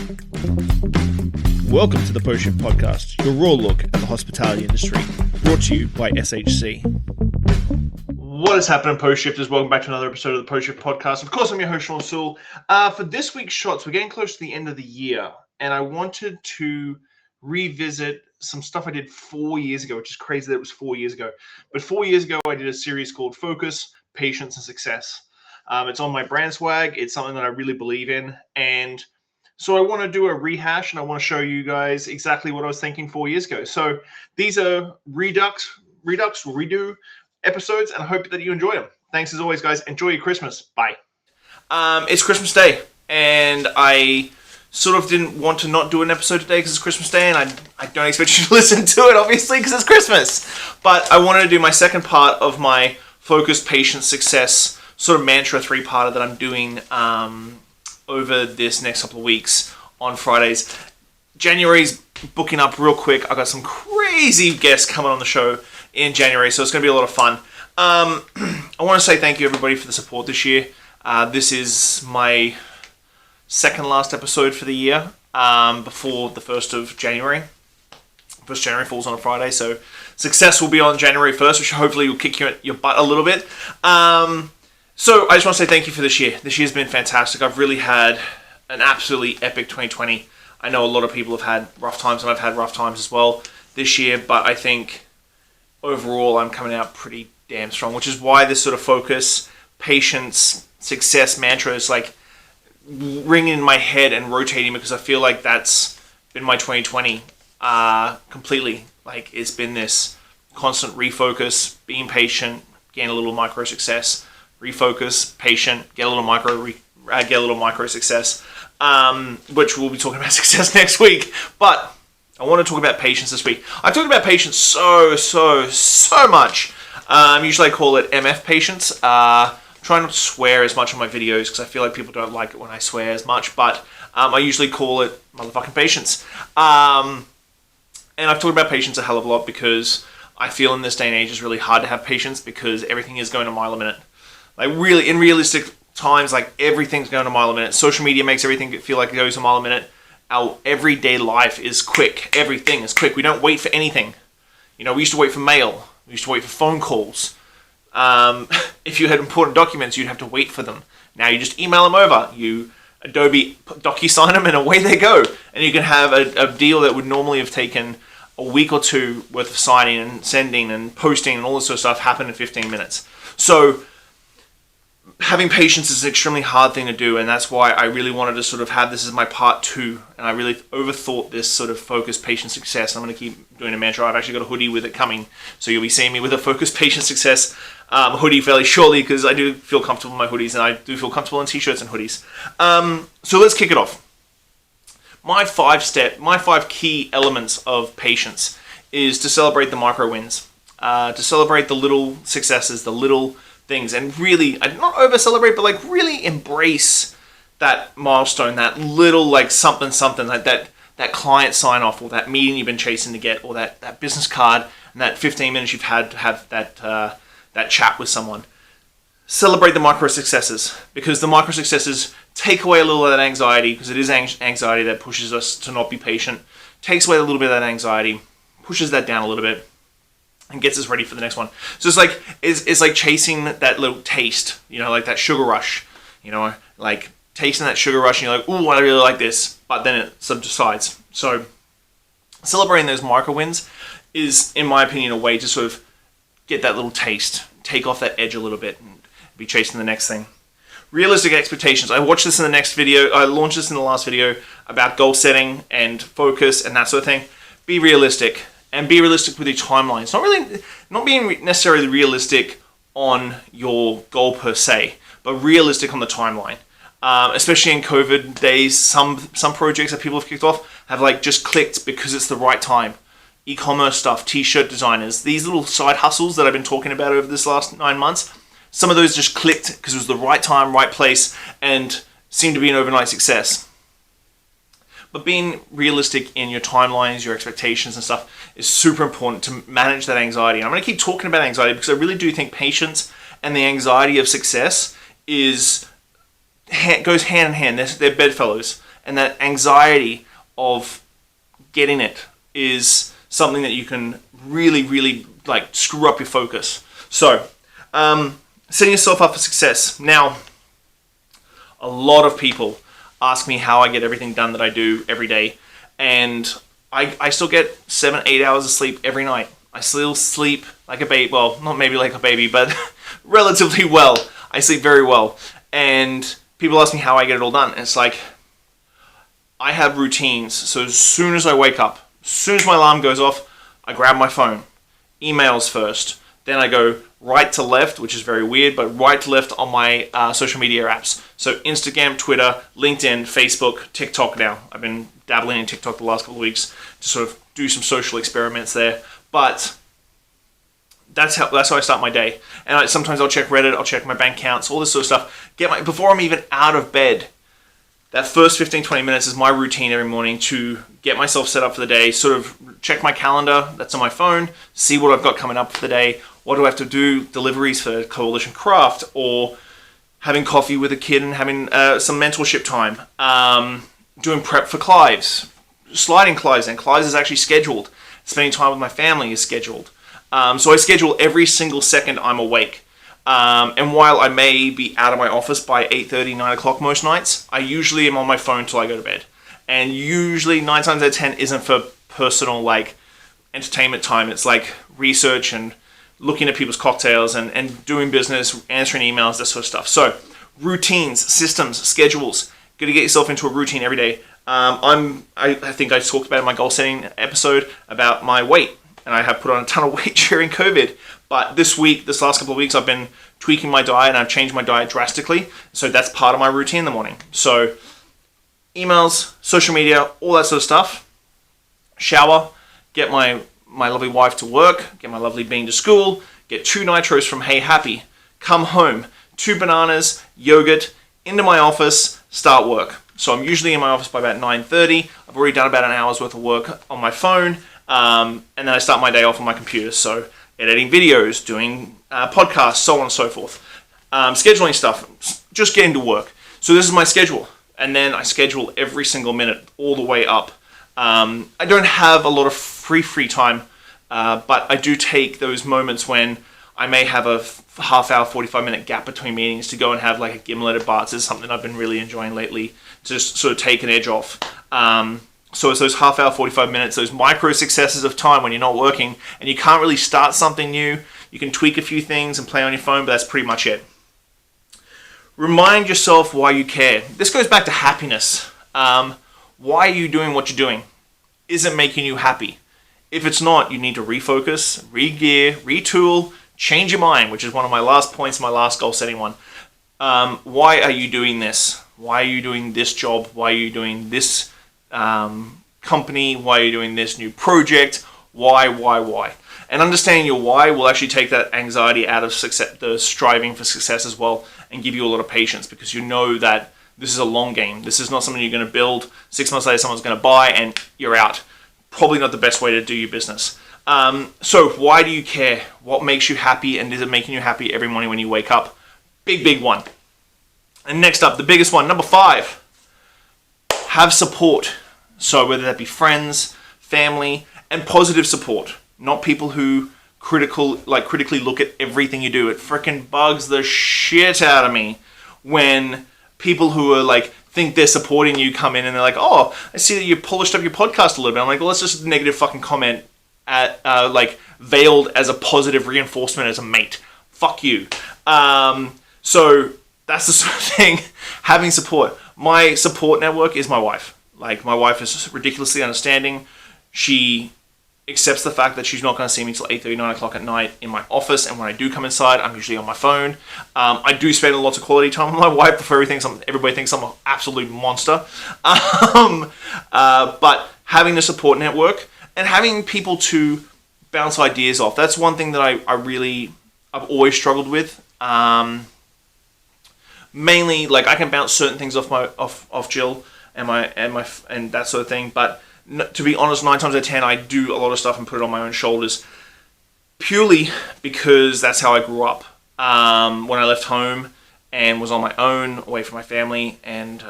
Welcome to the Post Shift Podcast, your raw look at the hospitality industry, brought to you by SHC. What is happening, Post Shifters? Welcome back to another episode of the Post Shift Podcast. Of course, I'm your host, Shawn Soole. For this week's shots, we're getting close to the end of the year, and I wanted to revisit some stuff I did 4 years ago, which is crazy that it was 4 years ago. But 4 years ago, I did a series called Focus, Patience, and Success. It's on my brand swag. It's something that I really believe in. And so I want to do a rehash, and I want to show you guys exactly what I was thinking 4 years ago. So these are redo episodes, and I hope that you enjoy them. Thanks as always, guys. Enjoy your Christmas. Bye. It's Christmas Day, and I sort of didn't want to not do an episode today because it's Christmas Day, and I don't expect you to listen to it, obviously, because it's Christmas. But I wanted to do my second part of my Focus, Patience, Success sort of mantra three-parter that I'm doing over this next couple of weeks on Fridays. January's booking up real quick. I've got some crazy guests coming on the show in January, so it's going to be a lot of fun. I want to say thank you, everybody, for the support this year. This is my second last episode for the year before the 1st of January. 1st January falls on a Friday, so Success will be on January 1st, which hopefully will kick your butt a little bit. So I just want to say thank you for this year. This year's been fantastic. I've really had an absolutely epic 2020. I know a lot of people have had rough times, and I've had rough times as well this year, but I think overall I'm coming out pretty damn strong, which is why this sort of focus, patience, success mantra is like ringing in my head and rotating, because I feel like that's been my 2020 completely. Like, it's been this constant refocus, being patient, gain a little micro success, refocus, patient, get a little micro success, which we'll be talking about success next week. But I want to talk about patience this week. I've talked about patience so much. Usually I call it MF patience. Try not to swear as much on my videos because I feel like people don't like it when I swear as much, but I usually call it motherfucking patience. And I've talked about patience a hell of a lot because I feel in this day and age it's really hard to have patience because everything is going a mile a minute. Like, really, in realistic times, like, everything's going a mile a minute. Social media makes everything feel like it goes a mile a minute. Our everyday life is quick. Everything is quick. We don't wait for anything. You know, we used to wait for mail. We used to wait for phone calls. If you had important documents, you'd have to wait for them. Now you just email them over. You Adobe DocuSign them, and away they go. And you can have a deal that would normally have taken a week or two worth of signing and sending and posting and all this sort of stuff happen in 15 minutes. So having patience is an extremely hard thing to do, and that's why I really wanted to sort of have this as my part 2, and I really overthought this sort of focus, patience, success. I'm going to keep doing a mantra. I've actually got a hoodie with it coming, so you'll be seeing me with a focus, patience, success hoodie fairly shortly, because I do feel comfortable in my hoodies, and I do feel comfortable in t-shirts and hoodies. So let's kick it off. My 5 key elements of patience is to celebrate the micro wins, to celebrate the little successes, the little things, and really, not over celebrate, but like really embrace that milestone, that little like something, like that client sign off, or that meeting you've been chasing to get, or that business card, and that 15 minutes you've had to have that chat with someone. Celebrate the micro successes, because the micro successes take away a little of that anxiety, because it is anxiety that pushes us to not be patient, takes away a little bit of that anxiety, pushes that down a little bit, and gets us ready for the next one. So it's like chasing that little taste, you know, like that sugar rush, you know, like tasting that sugar rush, and you're like, ooh, I really like this, but then it subsides. So celebrating those micro wins is, in my opinion, a way to sort of get that little taste, take off that edge a little bit, and be chasing the next thing. Realistic expectations. I watched this in the next video. I launched this in the last video about goal setting and focus and that sort of thing. Be realistic. And be realistic with your timelines. Not being necessarily realistic on your goal per se, but realistic on the timeline. Especially in COVID days, some projects that people have kicked off have like just clicked because it's the right time. E-commerce stuff, t-shirt designers, these little side hustles that I've been talking about over this last 9 months, some of those just clicked because it was the right time, right place, and seemed to be an overnight success. But being realistic in your timelines, your expectations and stuff is super important to manage that anxiety. And I'm going to keep talking about anxiety because I really do think patience and the anxiety of success goes hand in hand. They're bedfellows. And that anxiety of getting it is something that you can really, really like screw up your focus. So, setting yourself up for success. Now, a lot of people ask me how I get everything done that I do every day. And I still get 7-8 hours of sleep every night. I still sleep like a baby. Well, not maybe like a baby, but relatively well. I sleep very well. And people ask me how I get it all done. And it's like, I have routines. So as soon as I wake up, as soon as my alarm goes off, I grab my phone. Emails first. Then I go right to left, which is very weird, but right to left on my social media apps. So Instagram, Twitter, LinkedIn, Facebook, TikTok now. I've been dabbling in TikTok the last couple of weeks to sort of do some social experiments there. But that's how I start my day. And sometimes I'll check Reddit, I'll check my bank accounts, all this sort of stuff. Before I'm even out of bed, that first 15-20 minutes is my routine every morning to get myself set up for the day, sort of check my calendar that's on my phone, see what I've got coming up for the day, what do I have to do, deliveries for Coalition Craft, or having coffee with a kid and having some mentorship time, doing prep for Clives, sliding Clives, and Clives is actually scheduled, spending time with my family is scheduled. So I schedule every single second I'm awake. And while I may be out of my office by 8:30, 9 o'clock most nights, I usually am on my phone till I go to bed. And usually 9 times out of 10 isn't for personal like entertainment time. It's like research and looking at people's cocktails and doing business, answering emails, that sort of stuff. So routines, systems, schedules. Got to get yourself into a routine every day. I think I talked about in my goal setting episode about my weight. And I have put on a ton of weight during COVID. But this last couple of weeks, I've been tweaking my diet and I've changed my diet drastically. So that's part of my routine in the morning. So emails, social media, all that sort of stuff. Shower, get my lovely wife to work, get my lovely bean to school, get 2 nitros from Hey Happy, come home, 2 bananas, yogurt, into my office, start work. So I'm usually in my office by about 9:30. I've already done about an hour's worth of work on my phone. And then I start my day off on my computer. So editing videos, doing podcasts, so on and so forth. Scheduling stuff, just getting to work. So this is my schedule. And then I schedule every single minute all the way up. I don't have a lot of free time, but I do take those moments when I may have a half hour, 45-minute gap between meetings to go and have like a gimlet at Bart's. This is something I've been really enjoying lately to just sort of take an edge off. So it's those half hour, 45 minutes, those micro successes of time when you're not working and you can't really start something new. You can tweak a few things and play on your phone, but that's pretty much it. Remind yourself why you care. This goes back to happiness. Why are you doing what you're doing? Is it making you happy? If it's not, you need to refocus, re-gear, retool, change your mind, which is one of my last points, my last goal setting one. Why are you doing this? Why are you doing this job? Why are you doing this company? Why are you doing this new project? Why? And understanding your why will actually take that anxiety out of success, the striving for success as well, and give you a lot of patience because you know that this is a long game. This is not something you're going to build. 6 months later, someone's going to buy and you're out. Probably not the best way to do your business. So why do you care? What makes you happy? And is it making you happy every morning when you wake up? Big one. And next up, the biggest one, number 5. Have support. So whether that be friends, family, and positive support. Not people who critically look at everything you do. It freaking bugs the shit out of me when people who are like think they're supporting you come in and they're like, oh, I see that you polished up your podcast a little bit. I'm like, well, that's just a negative fucking comment at like veiled as a positive reinforcement as a mate. Fuck you. So that's the sort of thing. Having support. My support network is my wife. Like, my wife is ridiculously understanding. She accepts the fact that she's not going to see me till 8:30, 9 o'clock at night in my office. And when I do come inside, I'm usually on my phone. I do spend lots of quality time with my wife before everybody thinks I'm an absolute monster. But having a support network and having people to bounce ideas off, that's one thing that I've always struggled with. Mainly, like, I can bounce certain things off Jill and that sort of thing, but to be honest, 9 times out of 10, I do a lot of stuff and put it on my own shoulders, purely because that's how I grew up. When I left home and was on my own, away from my family and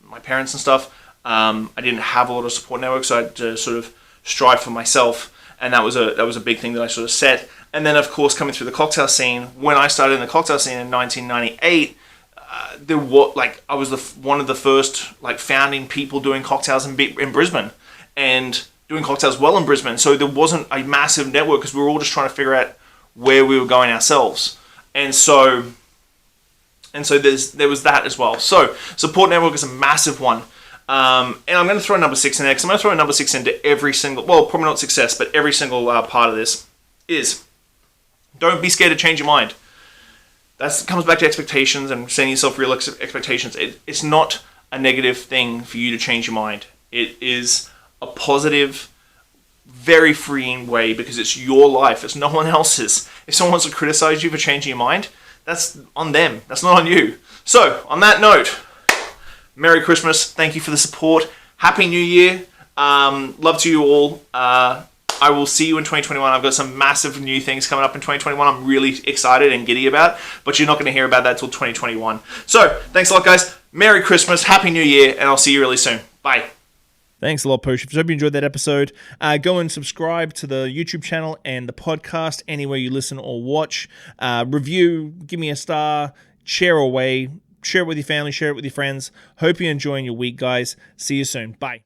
my parents and stuff, I didn't have a lot of support networks, so I had to sort of strive for myself, and that was a big thing that I sort of set. And then, of course, coming through the cocktail scene, when I started in the cocktail scene in 1998, I was one of the first founding people doing cocktails in Brisbane, and doing cocktails well in Brisbane. So there wasn't a massive network because we were all just trying to figure out where we were going ourselves, and so there was that as well. So support network is a massive one. And I'm going to throw number 6 in there because I'm going to throw a number 6 into every single, well, probably not success, but every single part of this is don't be scared to change your mind. That comes back to expectations and setting yourself real expectations. It's not a negative thing for you to change your mind. It is a positive, very freeing way because it's your life. It's no one else's. If someone wants to criticize you for changing your mind, that's on them. That's not on you. So, on that note, Merry Christmas. Thank you for the support. Happy New Year. Love to you all. I will see you in 2021. I've got some massive new things coming up in 2021 I'm really excited and giddy about, but you're not going to hear about that till 2021. So, thanks a lot, guys. Merry Christmas. Happy New Year, and I'll see you really soon. Bye. Thanks a lot, Post Shifters. Hope you enjoyed that episode. Go and subscribe to the YouTube channel and the podcast anywhere you listen or watch. Review, give me a star, share away, share it with your family, share it with your friends. Hope you're enjoying your week, guys. See you soon. Bye.